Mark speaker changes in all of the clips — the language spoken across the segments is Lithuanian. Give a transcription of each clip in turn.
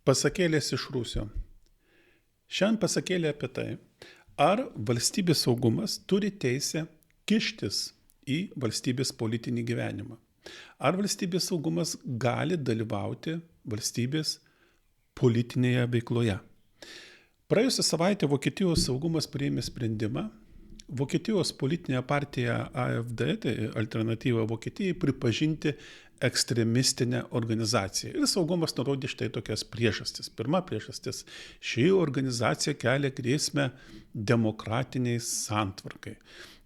Speaker 1: Pasakėlės iš Rūsio. Šiandien pasakėlė apie tai, ar valstybės saugumas turi teisę kištis į valstybės politinį gyvenimą. Ar valstybės saugumas gali dalyvauti valstybės politinėje veikloje. Praėjusią savaitę Vokietijos saugumas priėmė sprendimą. Vokietijos politinė partija AfD, tai alternatyva Vokietijai, pripažinti ekstremistinę organizaciją. Ir saugumas nurodė štai tokias priežastis. Pirma priežastis - ši organizacija kelia grėsmę demokratiniai santvarkai.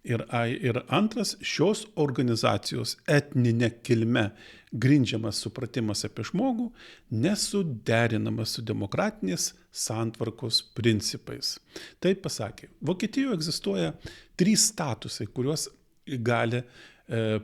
Speaker 1: Ir antras, šios organizacijos etninė kilme grindžiamas supratimas apie žmogų nesuderinamas su demokratinės santvarkos principais. Taip pasakė. Vokietijoje egzistuoja 3 statusai, kuriuos gali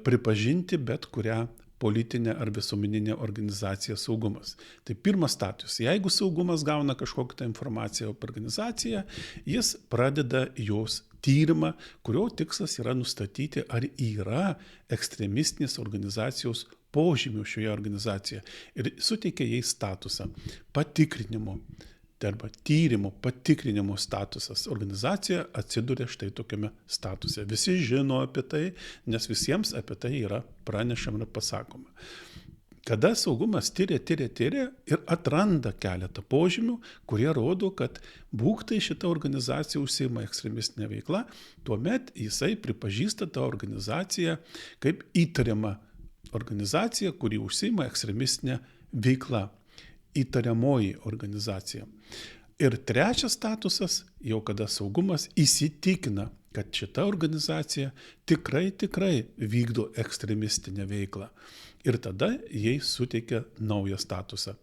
Speaker 1: pripažinti bet kurią politinę ar visuomeninę organizaciją saugumas. Tai pirmas status. Jeigu saugumas gauna kažkokią informaciją apie organizaciją, jis pradeda jos tyrimą, kurio tikslas yra nustatyti, ar yra ekstremistinės organizacijos požymių šioje organizacijoje ir suteikia jai statusą patikrinimo arba tyrimo patikrinimo statusas. Organizacija atsiduria štai tokiame statuse. Visi žino apie tai, nes visiems apie tai yra pranešama ir pasakoma. Kada saugumas tyria ir atranda keletą požymių, kurie rodo, kad būktai šita organizacija užsiima ekstremistinė veikla, tuomet jisai pripažįsta tą organizaciją kaip įtariamą organizaciją, kuri užsiima ekstremistinė veikla. Įtariamoji organizacija. Ir trečias statusas, jau kada saugumas įsitikina, kad šita organizacija tikrai vykdo ekstremistinę veiklą. Ir tada jai suteikia naują statusą.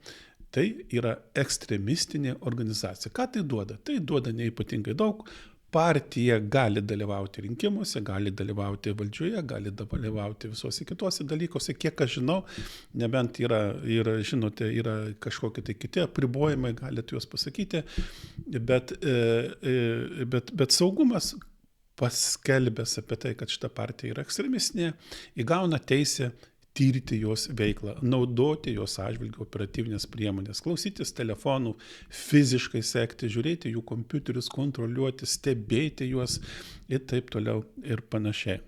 Speaker 1: Tai yra ekstremistinė organizacija. Ką tai duoda? Tai duoda neypatingai daug. Partija gali dalyvauti rinkimuose, gali dalyvauti valdžioje, gali dalyvauti visuose kituose dalykuose, kiek aš žinau, nebent žinote, yra kažkokie tai kiti apribojimai, galite juos pasakyti, bet saugumas paskelbęs apie tai, kad šita partija yra ekstremistinė, įgauna teisę tyrti jos veiklą, naudoti jos atžvilgiu operatyvinės priemonės, klausytis telefonų, fiziškai sekti, žiūrėti jų kompiuterius, kontroliuoti, stebėti juos ir taip toliau ir panašiai.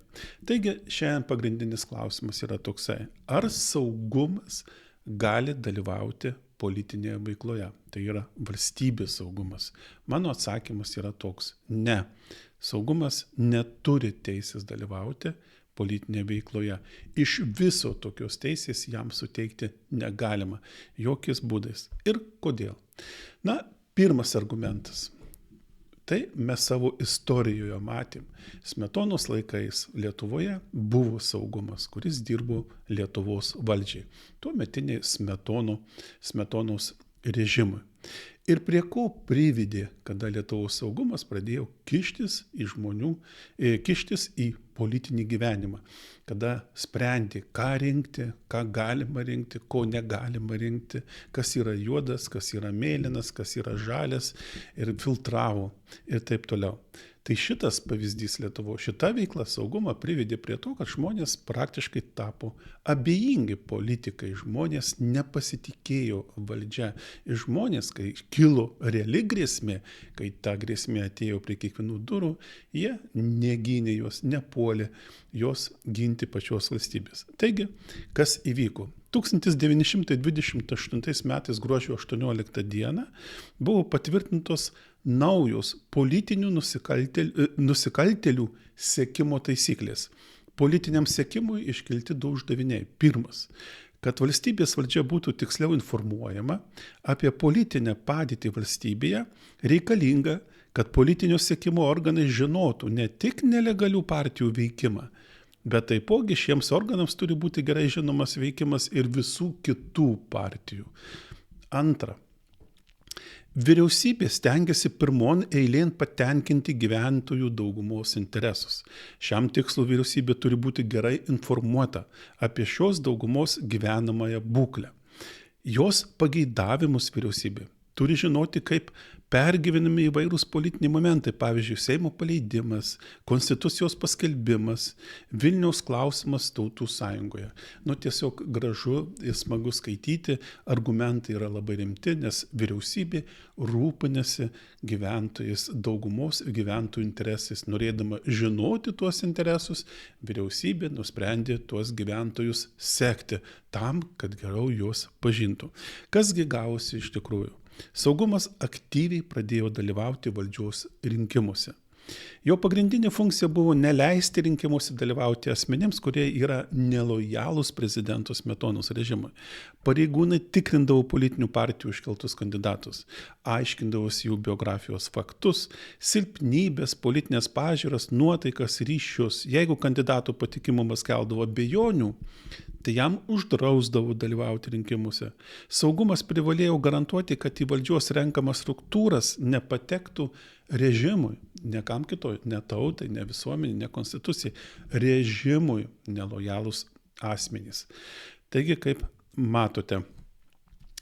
Speaker 1: Taigi šiandien pagrindinis klausimas yra toksai, ar saugumas gali dalyvauti politinėje veikloje, tai yra valstybės saugumas. Mano atsakymas yra toks, ne. Saugumas neturi teisės dalyvauti politinėje veikloje. Iš viso tokios teisės jam suteikti negalima, jokiais būdais. Ir kodėl? Na, pirmas argumentas. Tai mes savo istorijoje matėm. Smetonos laikais Lietuvoje buvo saugumas, kuris dirbo Lietuvos valdžiai. Tuometiniai Smetonos režimui. Ir prie ko privedė, kada Lietuvos saugumas pradėjo kištis į politinį gyvenimą, kada sprendė, ką rinkti, ką galima rinkti, ko negalima rinkti, kas yra juodas, kas yra mėlynas, kas yra žalias ir filtravo ir taip toliau. Tai šitas pavyzdys Lietuvo, šita veikla saugumą privedė prie to, kad žmonės praktiškai tapo abejingi politikai, žmonės nepasitikėjo valdžia. Ir žmonės, kai kilo reali grėsmė, kai ta grėsmė atėjo prie kiekvienų durų, jie negynė jos, nepuolė jos ginti pačios valstybės. Taigi, kas įvyko? 1928 metais gruodžio 18 dieną buvo patvirtintos naujos politinių nusikaltėlių sekimo taisyklės. Politiniam sekimui iškelti 2 uždaviniai. Pirmas, kad valstybės valdžia būtų tiksliau informuojama apie politinę padėtį valstybėje, reikalinga, kad politinio sekimo organai žinotų ne tik nelegalių partijų veikimą, bet taipogi šiems organams turi būti gerai žinomas veikimas ir visų kitų partijų. Antra, vyriausybė stengiasi pirmon eilėn patenkinti gyventojų daugumos interesus. Šiam tikslu vyriausybė turi būti gerai informuota apie šios daugumos gyvenamąją būklę. Jos pageidavimus vyriausybė turi žinoti, kaip pergyvenami įvairūs politiniai momentai, pavyzdžiui, Seimo paleidimas, Konstitucijos paskelbimas, Vilniaus klausimas Tautų sąjungoje. Tiesiog gražu ir smagu skaityti, argumentai yra labai rimti, nes vyriausybė rūpinasi gyventojais, daugumos gyventojų interesais. Norėdama žinoti tuos interesus, vyriausybė nusprendė tuos gyventojus sekti tam, kad geriau juos pažintų. Kasgi gavosi iš tikrųjų? Saugumas aktyviai pradėjo dalyvauti valdžios rinkimuose. Jo pagrindinė funkcija buvo neleisti rinkimuose dalyvauti asmenims, kurie yra nelojalūs prezidento Smetonos režimui. Pareigūnai tikrindavo politinių partijų iškeltus kandidatus, aiškindavosi jų biografijos faktus, silpnybės, politinės pažiūras, nuotaikas, ryšius. Jeigu kandidatų patikimumas keldavo abejonių, tai jam uždrausdavo dalyvauti rinkimuose. Saugumas privalėjo garantuoti, kad į valdžios renkamas struktūras nepatektų režimui, ne kam kitoj, ne tautai, ne visuomenė, ne konstitucijai, režimui nelojalūs asmenys. Taigi, kaip matote,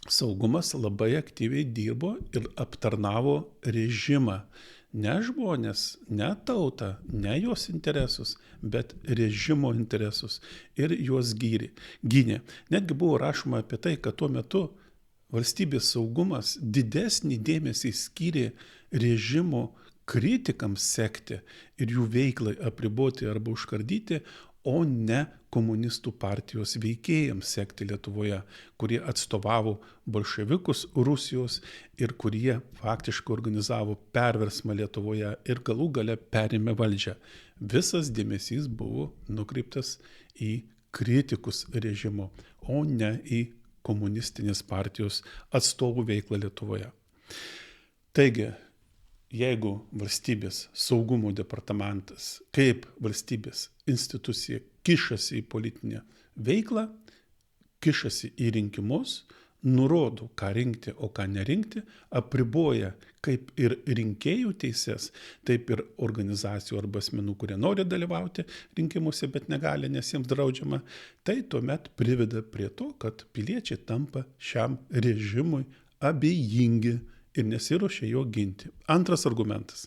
Speaker 1: saugumas labai aktyviai dirbo ir aptarnavo režimą. Ne žmonės, ne tautą, ne jos interesus, bet režimo interesus ir juos gynė. Netgi buvo rašoma apie tai, kad tuo metu valstybės saugumas didesnį dėmesį skyrė režimo kritikams sekti ir jų veiklai apriboti arba užkardyti, o ne komunistų partijos veikėjams sekti Lietuvoje, kurie atstovavo bolševikus Rusijos ir kurie faktiškai organizavo perversmą Lietuvoje ir galų gale perėmė valdžią. Visas dėmesys buvo nukreiptas į kritikus režimo, o ne į komunistinės partijos atstovų veiklą Lietuvoje. Taigi, jeigu valstybės saugumo departamentas kaip valstybės institucija kišasi į politinę veiklą, kišasi į rinkimus, nurodo, ką rinkti, o ką nerinkti, apriboja kaip ir rinkėjų teises, taip ir organizacijų arba asmenų, kurie nori dalyvauti rinkimuose, bet negali, nes jiems draudžiama, tai tuomet priveda prie to, kad piliečiai tampa šiam režimui abejingi ir nesiruošia jo ginti. Antras argumentas.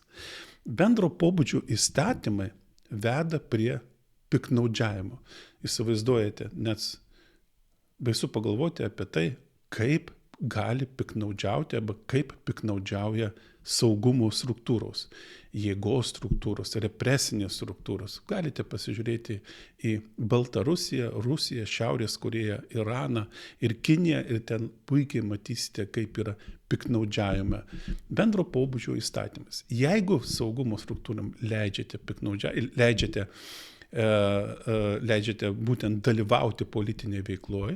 Speaker 1: Bendro pobūdžio įstatymai veda prie piknaudžiavimo. Įsivaizduojate, net baisu pagalvoti apie tai, kaip gali piknaudžiauti arba kaip piknaudžiauja saugumo struktūros, jėgos struktūros, represinės struktūros. Galite pasižiūrėti į Baltarusiją, Rusiją, Šiaurės Korėją, Iraną ir Kiniją ir ten puikiai matysite, kaip yra piknaudžiavime. Bendro pobūdžio įstatymas. Jeigu saugumo struktūram leidžiate būtent dalyvauti politinėje veikloje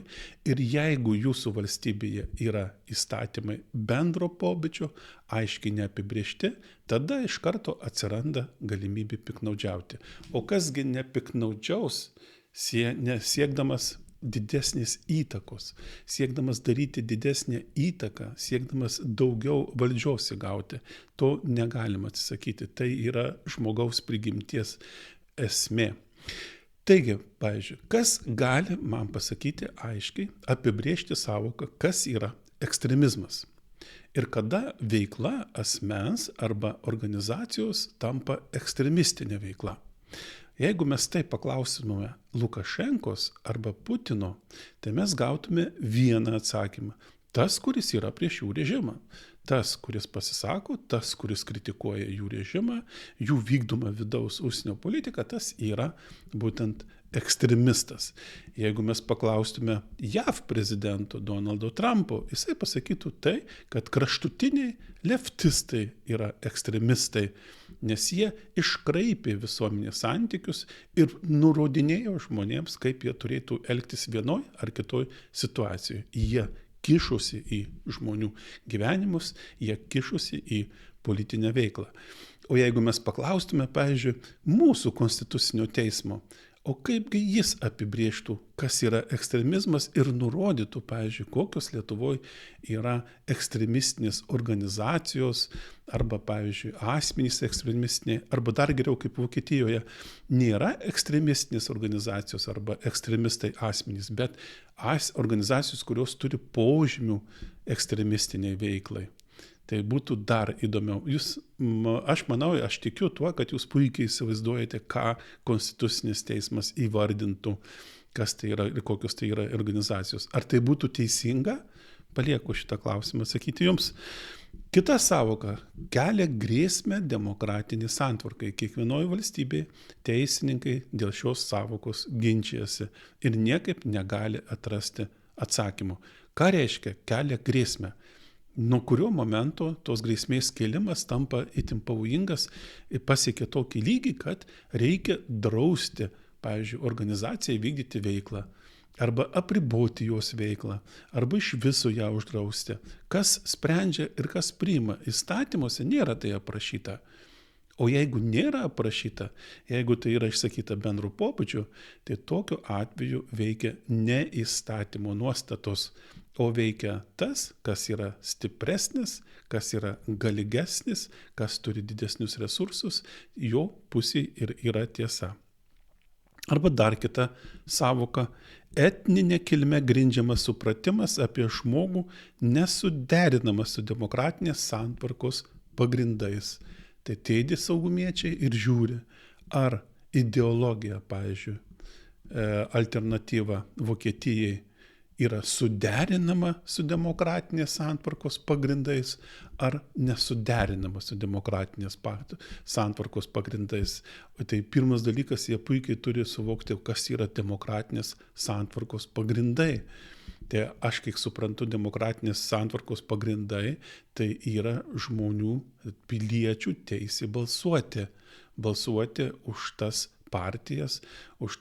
Speaker 1: ir jeigu jūsų valstybėje yra įstatymai bendro pobūdžio, aiškiai neapibrėžti, tada iš karto atsiranda galimybė piknaudžiauti. O kasgi nepiknaudžiaus, siekdamas didesnės įtakos, siekdamas daryti didesnę įtaką, siekdamas daugiau valdžios įgauti, to negalima atsisakyti. Tai yra žmogaus prigimties esmė. Taigi, pavyzdžiui, kas gali man pasakyti aiškiai, apibrėžti savoką, kas yra ekstremizmas ir kada veikla asmens arba organizacijos tampa ekstremistinė veikla. Jeigu mes tai paklausime Lukašenkos arba Putino, tai mes gautume vieną atsakymą. Tas, kuris yra prieš jų režimą. Tas, kuris pasisako, tas, kuris kritikuoja jų režimą, jų vykdomą vidaus užsienio politiką, tas yra būtent ekstremistas. Jeigu mes paklaustume JAV prezidento Donaldo Trumpo, jisai pasakytų tai, kad kraštutiniai leftistai yra ekstremistai, nes jie iškraipė visuomenės santykius ir nurodinėjo žmonėms, kaip jie turėtų elgtis vienoj ar kitoj situacijoje. Jie kišosi į žmonių gyvenimus, jie kišosi į politinę veiklą. O jeigu mes paklaustume, pavyzdžiui, mūsų konstitucinio teismo, O kaipgi jis apibrėžtų, kas yra ekstremizmas ir nurodytų, pavyzdžiui, kokios Lietuvoje yra ekstremistinės organizacijos arba, pavyzdžiui, asmenys ekstremistiniai, arba dar geriau kaip Vokietijoje nėra ekstremistinės organizacijos arba ekstremistai asmenys, bet organizacijos, kurios turi požymių ekstremistiniai veiklai. Tai būtų dar įdomiau. Aš manau, aš tikiu tuo, kad jūs puikiai įsivaizduojate, ką Konstitucinis teismas įvardintų, kas tai yra ir kokios tai yra organizacijos. Ar tai būtų teisinga? Palieku šitą klausimą sakyti jums. Kita savoka kelia grėsmę demokratinį santvarkai. Kiekvienoje valstybėje teisininkai dėl šios savokos ginčijasi ir niekaip negali atrasti atsakymų. Ką reiškia kelia grėsmę? Nuo kurio momento tos grėsmės kėlimas tampa itin pavojingas ir pasiekia tokį lygį, kad reikia drausti, pavyzdžiui, organizacijai vykdyti veiklą, arba apriboti jos veiklą, arba iš viso ją uždrausti. Kas sprendžia ir kas priima? Įstatymuose nėra tai aprašyta. O jeigu nėra aprašyta, jeigu tai yra išsakyta bendru pobūdžiu, tai tokiu atveju veikia ne įstatymo nuostatos, o veikia tas, kas yra stipresnis, kas yra galingesnis, kas turi didesnius resursus, jo pusėje ir yra tiesa. Arba dar kita savoka – etninė kilme grindžiamas supratimas apie žmogų nesuderinamas su demokratinės santvarkos pagrindais. Tai tėdi saugumiečiai ir žiūri, ar ideologija, pavyzdžiui, alternatyva Vokietijai yra suderinama su demokratinės santvarkos pagrindais, ar nesuderinama su demokratinės santvarkos pagrindais. Tai pirmas dalykas, jie puikiai turi suvokti, kas yra demokratinės santvarkos pagrindai. Tai aš, kiek suprantu, demokratinės santvarkos pagrindai, tai yra žmonių, piliečių teisė balsuoti. Balsuoti už tas partijas, už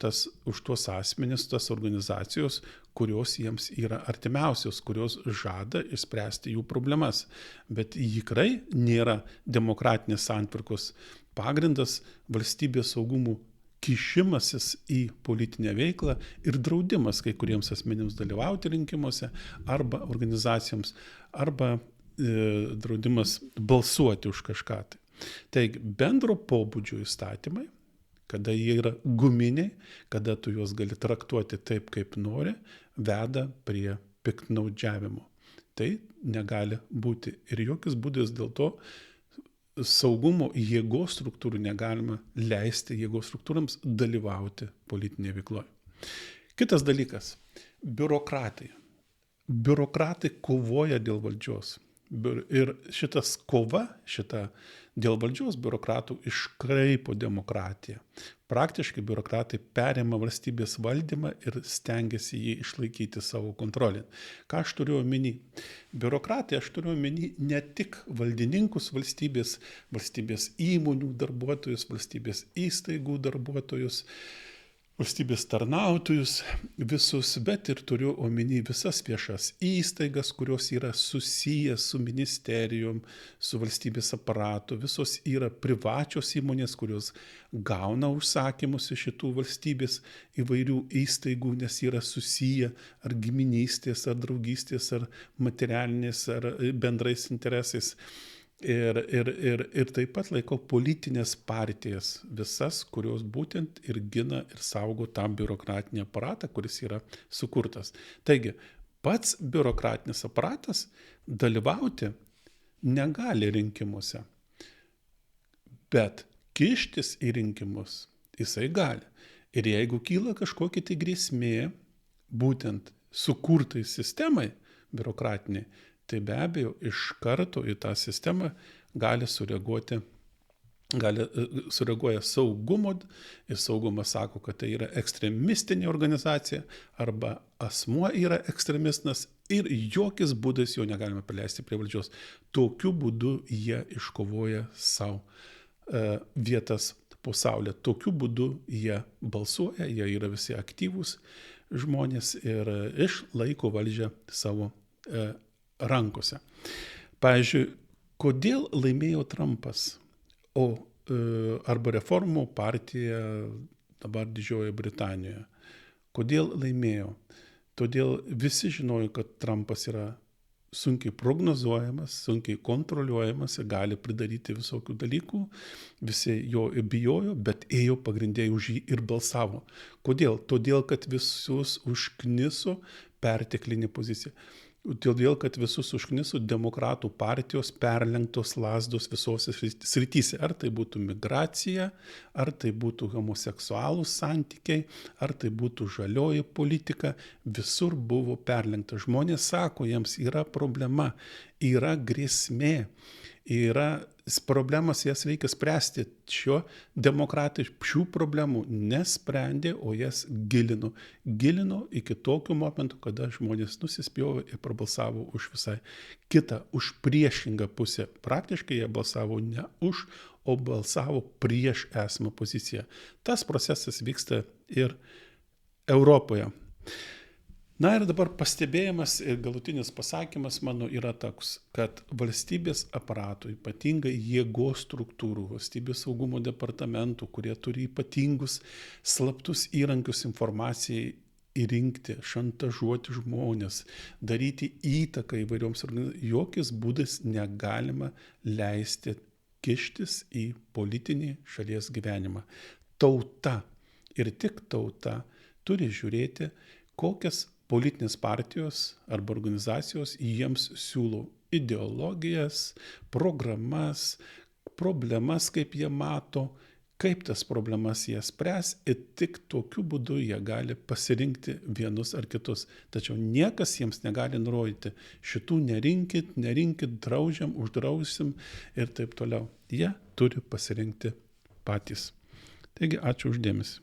Speaker 1: tuos asmenis, tas organizacijos, kurios jiems yra artimiausios, kurios žada išspręsti jų problemas. Bet tikrai nėra demokratinės santvarkos pagrindas valstybės saugumų kišimasis į politinę veiklą ir draudimas kai kuriems asmenims dalyvauti rinkimuose arba organizacijoms, arba draudimas balsuoti už kažką. Taigi, bendro pobūdžio įstatymai, kada jie yra guminiai, kada tu juos gali traktuoti taip, kaip nori, veda prie piktnaudžiavimo. Tai negali būti ir jokiais būdais dėl to saugumo jėgos struktūrų negalima leisti jėgos struktūrams dalyvauti politinėje veikloje. Kitas dalykas – biurokratai. Biurokratai kovoja dėl valdžios. Ir šitas kova, dėl valdžios biurokratų iškraipo demokratiją. Praktiškai biurokratai perima valstybės valdymą ir stengiasi jį išlaikyti savo kontrolę. Ką aš turiu omeny? Biurokratai aš turiu omeny ne tik valdininkus valstybės įmonių darbuotojus, valstybės įstaigų darbuotojus, valstybės tarnautojus visus, bet ir turiu omeny visas viešas įstaigas, kurios yra susijęs su ministerijom, su valstybės aparatu, visos yra privačios įmonės, kurios gauna užsakymus iš šitų valstybės įvairių įstaigų, nes yra susiję ar giminystės, ar draugystės, ar materialinės, ar bendrais interesais. Ir taip pat laikau politinės partijas visas, kurios būtent ir gina ir saugo tą biurokratinį aparatą, kuris yra sukurtas. Taigi, pats biurokratinis aparatas dalyvauti negali rinkimuose, bet kištis į rinkimus jisai gali. Ir jeigu kyla kažkokia tai grėsmė būtent sukurtai sistemai biurokratiniai, tai be abejo iš karto į tą sistemą sureaguoja saugumo ir saugumas sako, kad tai yra ekstremistinė organizacija arba asmuo yra ekstremistas ir jokiais būdais jo negalime paleisti prie valdžios. Tokiu būdu jie iškovoja savo vietas po saulė. Tokiu būdu jie balsuoja, jie yra visi aktyvūs žmonės ir išlaiko valdžią savo rankose. Pavyzdžiui, kodėl laimėjo Trumpas, arba reformų partija, dabar Didžiojoje Britanijoje. Kodėl laimėjo? Todėl visi žinojo, kad Trumpas yra sunkiai prognozuojamas, sunkiai kontroliuojamas ir gali pridaryti visokių dalykų. Visi jo bijojo, bet ėjo pagrindė už jį ir balsavo. Kodėl? Todėl, kad visus užkniso perteklinė pozicija. Todėl, kad visus užkniso demokratų partijos perlenktos lazdos visose srityse. Ar tai būtų migracija, ar tai būtų homoseksualūs santykiai, ar tai būtų žalioji politika, visur buvo perlenkta. Žmonės sako, jiems yra problema, yra grėsmė, yra problemas, jas reikia spręsti. Demokratai šių problemų nesprendė, o jas gilino. Gilino iki tokių momentų, kada žmonės nusispjovė ir prabalsavo už visai kitą, už priešingą pusę. Praktiškai jie balsavo ne už, o balsavo prieš esamą poziciją. Tas procesas vyksta ir Europoje. Na ir dabar pastebėjimas ir galutinis pasakymas mano yra toks, kad valstybės aparatų, ypatingai jėgos struktūrų, valstybės saugumo departamentų, kurie turi ypatingus slaptus įrankius informacijai įrinkti, šantažuoti žmonės, daryti įtaką įvairioms organizacijoms, jokiais būdais negalima leisti kištis į politinį šalies gyvenimą. Tauta ir tik tauta turi žiūrėti, kokias politinės partijos arba organizacijos jiems siūlo ideologijas, programas, problemas, kaip jie mato, kaip tas problemas jie spręs ir tik tokiu būdu jie gali pasirinkti vienus ar kitus. Tačiau niekas jiems negali nurodyti, šitų nerinkit, draudžiam, uždrausim ir taip toliau. Jie turi pasirinkti patys. Taigi, ačiū už dėmesį.